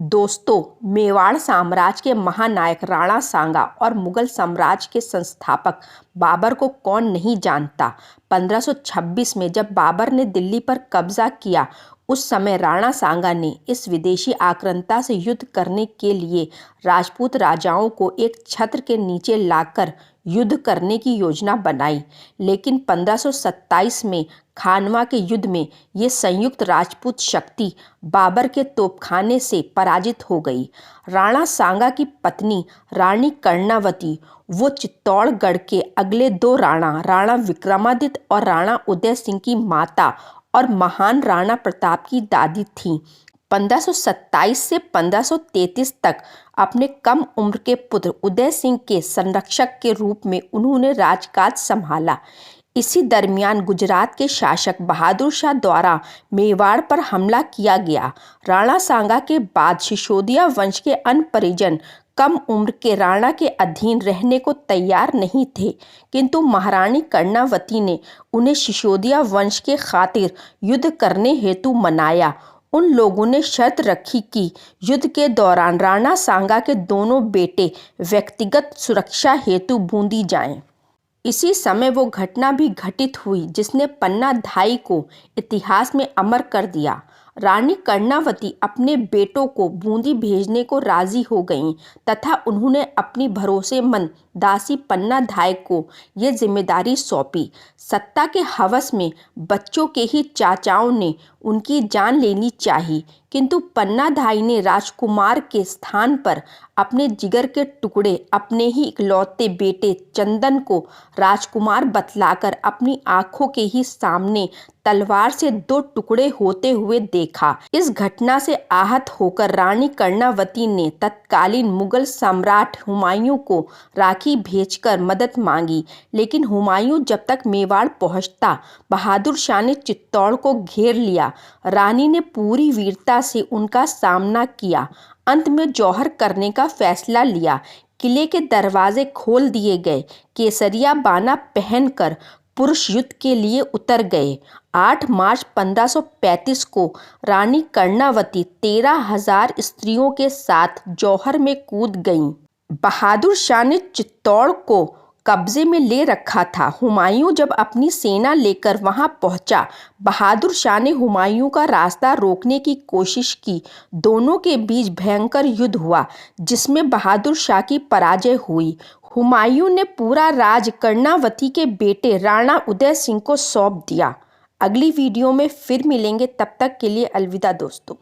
दोस्तों, मेवाड़ साम्राज्य के महानायक राणा सांगा और मुगल साम्राज्य के संस्थापक बाबर को कौन नहीं जानता। 1526 में जब बाबर ने दिल्ली पर कब्जा किया, उस समय राणा सांगा ने इस विदेशी आक्रांता से युद्ध करने के लिए राजपूत राजाओं को एक छत्र के नीचे लाकर युद्ध करने की योजना बनाई। लेकिन 1527 में खानवा के युद्ध में ये संयुक्त राजपूत शक्ति बाबर के तोपखाने से पराजित हो गई। राणा सांगा की पत्नी रानी कर्णावती वो चित्तौड़गढ़ के अगले दो राणा विक्रमादित्य और राणा उदय सिंह की माता और महान राणा प्रताप की दादी थीं। 1527 से 1533 तक अपने कम उम्र के पुत्र उदय सिंह के संरक्षक के रूप में उन्होंने राजकाज संभाला। इसी दरमियान गुजरात के शासक बहादुर शाह द्वारा मेवाड़ पर हमला किया गया। राणा सांगा के बाद सिसोदिया वंश के अन्य परिजन कम उम्र के राणा के अधीन रहने को तैयार नहीं थे, किंतु महारानी कर्णावती ने उन्हें सिसोदिया वंश के खातिर युद्ध करने हेतु मनाया। उन लोगों ने शर्त रखी कि युद्ध के दौरान राणा सांगा के दोनों बेटे व्यक्तिगत सुरक्षा हेतु बूंदी जाएं। इसी समय वो घटना भी घटित हुई जिसने पन्ना धाई को इतिहास में अमर कर दिया। रानी कर्णावती अपने बेटों को बूंदी भेजने को राजी हो गईं तथा उन्होंने अपनी भरोसेमंद दासी पन्ना धाई को ये जिम्मेदारी सौंपी। सत्ता के हवस में बच्चों के ही चाचाओं ने उनकी जान लेनी चाहिए, किंतु पन्ना धाई ने राजकुमार के स्थान पर अपने जिगर के टुकड़े अपने ही इकलौते बेटे चंदन को राजकुमार बतलाकर अपनी आंखों के ही सामने तलवार से दो टुकड़े होते हुए देखा। इस घटना से आहत होकर रानी कर्णावती ने तत्कालीन मुगल सम्राट हुमायूं को राखी भेजकर मदद मांगी, लेकिन हुमायूं जब तक मेवाड़ पहुंचता, बहादुर शाह ने चित्तौड़ को घेर लिया। रानी ने पूरी वीरता से उनका सामना किया। अंत में जौहर करने का फैसला लिया। किले के दरवाजे खोल दिए गए। केसरिया बाना पहनकर पुरुष युद्ध के लिए उतर गए। 8 मार्च 1535 को रानी कर्णावती 13,000 स्त्रियों के साथ जौहर में कूद गईं। बहादुर शाह ने चित्तौड़ को कब्जे में ले रखा था। हुमायूं जब अपनी सेना लेकर वहां पहुंचा, बहादुर शाह ने हुमायूं का रास्ता रोकने की कोशिश की। दोनों के बीच भयंकर युद्ध हुआ, जिसमें बहादुर शाह की पराजय हुई। हुमायूं ने पूरा राज कर्णावती के बेटे राणा उदय सिंह को सौंप दिया। अगली वीडियो में फिर मिलेंगे, तब तक के लिए अलविदा दोस्तों।